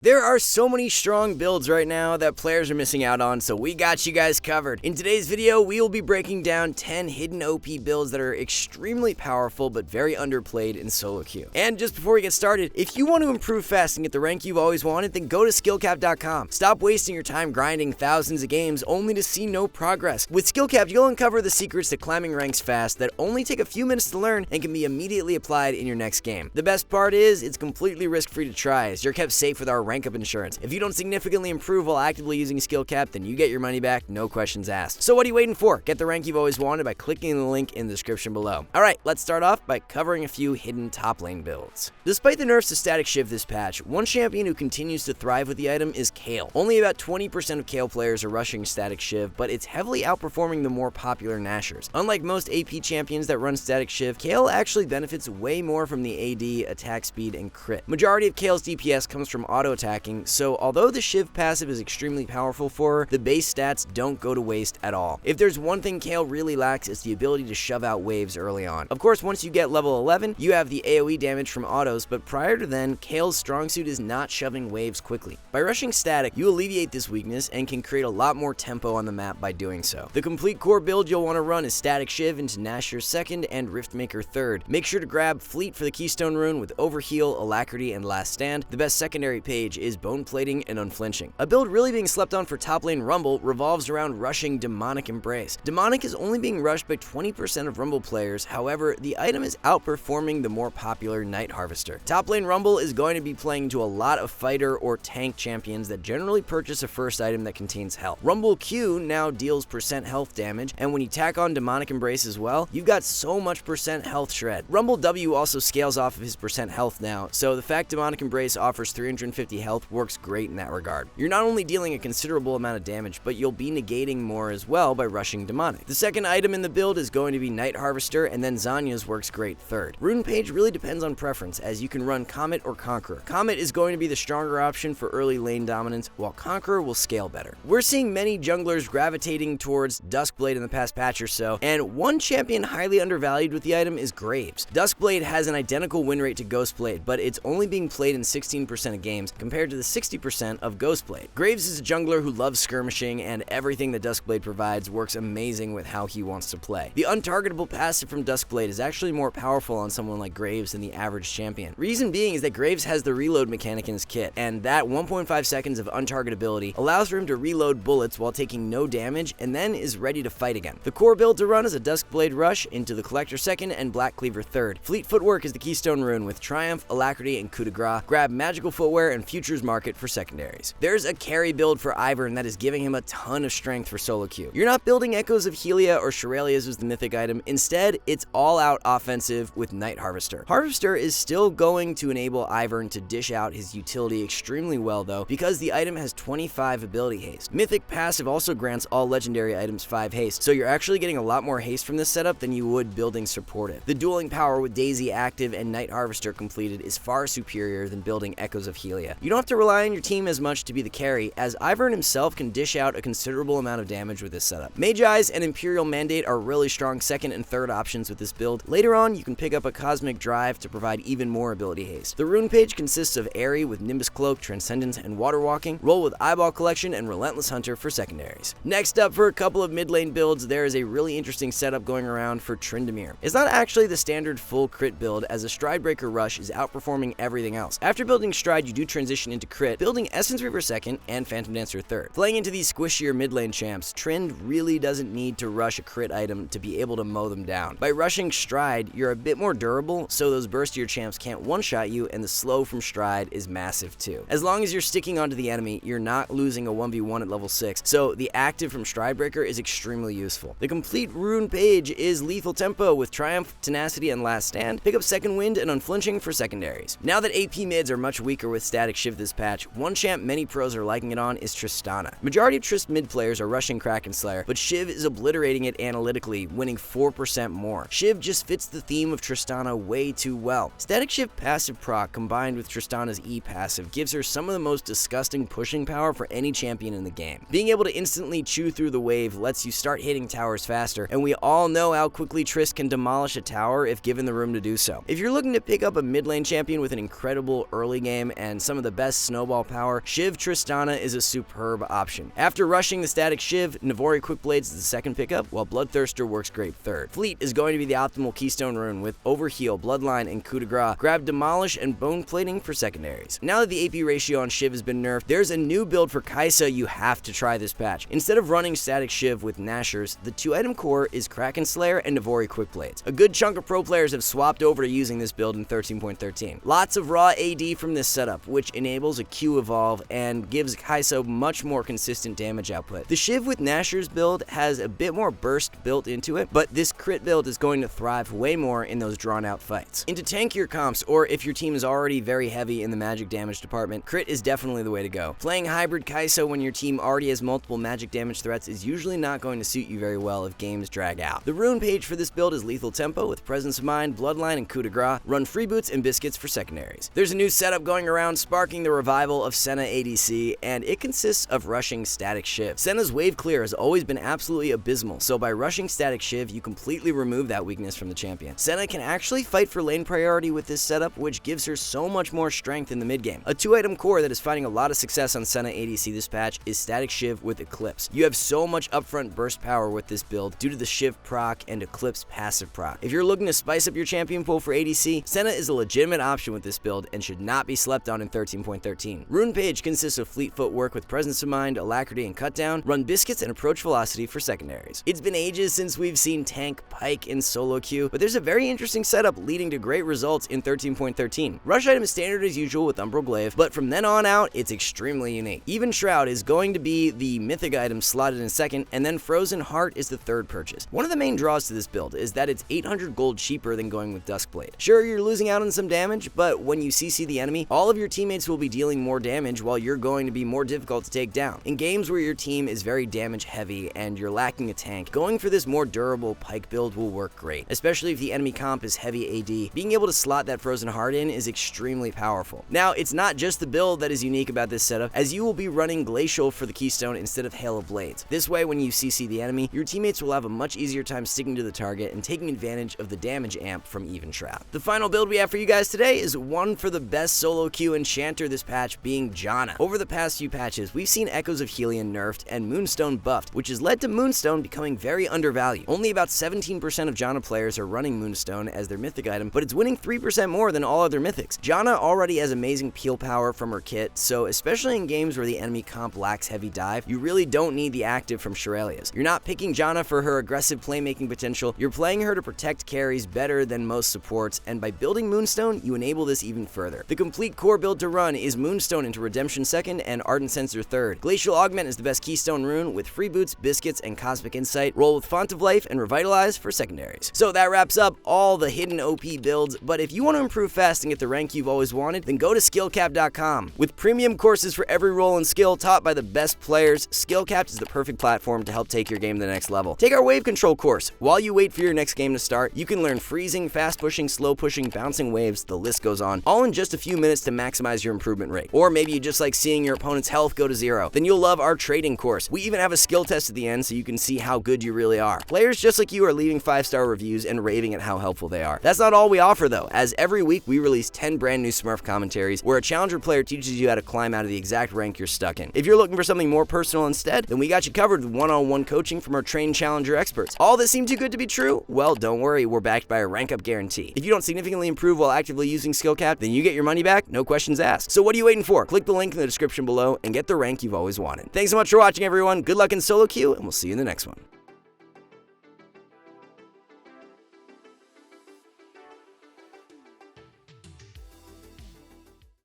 There are so many strong builds right now that players are missing out on, so we got you guys covered. In today's video, we will be breaking down 10 hidden OP builds that are extremely powerful but very underplayed in solo queue. And just before we get started, if you want to improve fast and get the rank you've always wanted, then go to SkillCapped.com. Stop wasting your time grinding thousands of games only to see no progress. With SkillCapped, you'll uncover the secrets to climbing ranks fast that only take a few minutes to learn and can be immediately applied in your next game. The best part is, it's completely risk-free to try, as you're kept safe with our rank up insurance. If you don't significantly improve while actively using SkillCapped, then you get your money back, no questions asked. So what are you waiting for? Get the rank you've always wanted by clicking the link in the description below. Alright, let's start off by covering a few hidden top lane builds. Despite the nerfs to Static Shiv this patch, one champion who continues to thrive with the item is Kayle. Only about 20% of Kayle players are rushing Static Shiv, but it's heavily outperforming the more popular Nashers. Unlike most AP champions that run Static Shiv, Kayle actually benefits way more from the AD, attack speed, and crit. Majority of Kayle's DPS comes from auto-attacking, so although the Shiv passive is extremely powerful for her, the base stats don't go to waste at all. If there's one thing Kayle really lacks, it's the ability to shove out waves early on. Of course, once you get level 11, you have the AoE damage from autos, but prior to then, Kayle's strong suit is not shoving waves quickly. By rushing static, you alleviate this weakness and can create a lot more tempo on the map by doing so. The complete core build you'll want to run is Static Shiv into Nashor 2nd and Riftmaker 3rd. Make sure to grab Fleet for the Keystone rune with Overheal, Alacrity, and Last Stand. The best secondary page is Bone Plating and Unflinching. A build really being slept on for top lane Rumble revolves around rushing Demonic Embrace. Demonic is only being rushed by 20% of Rumble players, however, the item is outperforming the more popular Night Harvester. Top lane Rumble is going to be playing to a lot of fighter or tank champions that generally purchase a first item that contains health. Rumble Q now deals % health damage, and when you tack on Demonic Embrace as well, you've got so much % health shred. Rumble W also scales off of his % health now, so the fact Demonic Embrace offers 350 health works great in that regard. You're not only dealing a considerable amount of damage, but you'll be negating more as well by rushing Demonic. The second item in the build is going to be Night Harvester, and then Zhonya's works great third. Rune Page really depends on preference, as you can run Comet or Conqueror. Comet is going to be the stronger option for early lane dominance, while Conqueror will scale better. We're seeing many junglers gravitating towards Duskblade in the past patch or so, and one champion highly undervalued with the item is Graves. Duskblade has an identical win rate to Ghostblade, but it's only being played in 16% of games compared to the 60% of Ghostblade. Graves is a jungler who loves skirmishing, and everything that Duskblade provides works amazing with how he wants to play. The untargetable passive from Duskblade is actually more powerful on someone like Graves than the average champion. Reason being is that Graves has the reload mechanic in his kit, and that 1.5 seconds of untargetability allows for him to reload bullets while taking no damage and then is ready to fight again. The core build to run is a Duskblade Rush into the Collector 2nd and Black Cleaver 3rd. Fleet Footwork is the Keystone rune with Triumph, Alacrity, and Coup de Grace. Grab Magical Footwear and Futures Market for secondaries. There's a carry build for Ivern that is giving him a ton of strength for solo queue. You're not building Echoes of Helia or Shurelias as the mythic item. Instead, it's all-out offensive with Night Harvester. Harvester is still going to enable Ivern to dish out his utility extremely well though, because the item has 25 ability haste. Mythic passive also grants all legendary items 5 haste, so you're actually getting a lot more haste from this setup than you would building supportive. The dueling power with Daisy active and Night Harvester completed is far superior than building Echoes of Helia. You don't have to rely on your team as much to be the carry, as Ivern himself can dish out a considerable amount of damage with this setup. Magi's and Imperial Mandate are really strong second and third options with this build. Later on, you can pick up a Cosmic Drive to provide even more ability haste. The rune page consists of Airy with Nimbus Cloak, Transcendence, and Water Walking, Roll with Eyeball Collection, and Relentless Hunter for secondaries. Next up, for a couple of mid lane builds, there is a really interesting setup going around for Tryndamere. It's not actually the standard full crit build, as a Stridebreaker Rush is outperforming everything else. After building Stride, you do transition into crit, building Essence Reaver 2nd and Phantom Dancer 3rd. Playing into these squishier mid lane champs, Trynd really doesn't need to rush a crit item to be able to mow them down. By rushing Stride, you're a bit more durable, so those burstier champs can't one-shot you, and the slow from Stride is massive too. As long as you're sticking onto the enemy, you're not losing a 1v1 at level 6, so the active from Stridebreaker is extremely useful. The complete rune page is Lethal Tempo with Triumph, Tenacity, and Last Stand. Pick up Second Wind and Unflinching for secondaries. Now that AP mids are much weaker with Static Shiv this patch, one champ many pros are liking it on is Tristana. Majority of Trist mid players are rushing Kraken Slayer, but Shiv is obliterating it analytically, winning 4% more. Shiv just fits the theme of Tristana way too well. Static Shiv passive proc combined with Tristana's E passive gives her some of the most disgusting pushing power for any champion in the game. Being able to instantly chew through the wave lets you start hitting towers faster, and we all know how quickly Trist can demolish a tower if given the room to do so. If you're looking to pick up a mid lane champion with an incredible early game and some of the the best snowball power, Shiv Tristana is a superb option. After rushing the static Shiv, Navori Quick Blades is the second pickup, while Bloodthirster works great third. Fleet is going to be the optimal keystone rune with Overheal, Bloodline, and Coup de Grace. Grab Demolish and Bone Plating for secondaries. Now that the AP ratio on Shiv has been nerfed, there's a new build for Kai'Sa you have to try this patch. Instead of running static Shiv with Nashers, the 2-item core is Kraken Slayer and Navori Quick Blades. A good chunk of pro players have swapped over to using this build in 13.13. Lots of raw AD from this setup, which enables a Q evolve and gives Kai'Sa much more consistent damage output. The Shiv with Nashers build has a bit more burst built into it, but this crit build is going to thrive way more in those drawn out fights. Into tankier comps, or if your team is already very heavy in the magic damage department, crit is definitely the way to go. Playing hybrid Kai'Sa when your team already has multiple magic damage threats is usually not going to suit you very well if games drag out. The rune page for this build is Lethal Tempo with Presence of Mind, Bloodline, and Coup de Grace. Run Freeboots and Biscuits for secondaries. There's a new setup going around sparking the revival of Senna ADC, and it consists of rushing static Shiv. Senna's wave clear has always been absolutely abysmal, so by rushing static Shiv, you completely remove that weakness from the champion. Senna can actually fight for lane priority with this setup, which gives her so much more strength in the mid game. A 2-item core that is finding a lot of success on Senna ADC this patch is static Shiv with Eclipse. You have so much upfront burst power with this build due to the Shiv proc and Eclipse passive proc. If you're looking to spice up your champion pool for ADC, Senna is a legitimate option with this build and should not be slept on in 13.13. Rune page consists of fleet footwork with Presence of Mind, Alacrity, and Cutdown. Run Biscuits and Approach Velocity for secondaries. It's been ages since we've seen tank, Pike, and solo queue, but there's a very interesting setup leading to great results in 13.13. Rush item is standard as usual with Umbral Glaive, but from then on out, it's extremely unique. Even Shroud is going to be the mythic item slotted in second, and then Frozen Heart is the third purchase. One of the main draws to this build is that it's 800 gold cheaper than going with Duskblade. Sure, you're losing out on some damage, but when you CC the enemy, all of your teammates will be dealing more damage while you're going to be more difficult to take down. In games where your team is very damage heavy and you're lacking a tank, going for this more durable Pike build will work great, especially if the enemy comp is heavy AD. Being able to slot that Frozen Heart in is extremely powerful. Now, it's not just the build that is unique about this setup, as you will be running Glacial for the keystone instead of Hail of Blades. This way, when you CC the enemy, your teammates will have a much easier time sticking to the target and taking advantage of the damage amp from Even Shroud. The final build we have for you guys today is one for the best solo queue enchanter this patch, being Janna. Over the past few patches, we've seen Echoes of Helion nerfed and Moonstone buffed, which has led to Moonstone becoming very undervalued. Only about 17% of Janna players are running Moonstone as their mythic item, but it's winning 3% more than all other mythics. Janna already has amazing peel power from her kit, so especially in games where the enemy comp lacks heavy dive, you really don't need the active from Shurelya's. You're not picking Janna for her aggressive playmaking potential, you're playing her to protect carries better than most supports, and by building Moonstone, you enable this even further. The complete core build to run is Moonstone into Redemption second and Ardent Censer third. Glacial Augment is the best keystone rune with Freeboots, Biscuits, and Cosmic Insight. Roll with Font of Life and Revitalize for secondaries. So that wraps up all the hidden OP builds, but if you want to improve fast and get the rank you've always wanted, then go to SkillCapped.com. With premium courses for every role and skill taught by the best players, SkillCapped is the perfect platform to help take your game to the next level. Take our wave control course. While you wait for your next game to start, you can learn freezing, fast pushing, slow pushing, bouncing waves, the list goes on, all in just a few minutes to maximize your improvement rate. Or maybe you just like seeing your opponent's health go to 0. Then you'll love our trading course. We even have a skill test at the end so you can see how good you really are. Players just like you are leaving 5-star reviews and raving at how helpful they are. That's not all we offer though, as every week we release 10 brand new Smurf commentaries where a challenger player teaches you how to climb out of the exact rank you're stuck in. If you're looking for something more personal instead, then we got you covered with one-on-one coaching from our trained challenger experts. All that seemed too good to be true? Well, don't worry, we're backed by a rank up guarantee. If you don't significantly improve while actively using SkillCapped, then you get your money back, no questions asked. So what are you waiting for? Click the link in the description below and get the rank you've always wanted. Thanks so much for watching, everyone. Good luck in solo queue, and we'll see you in the next one.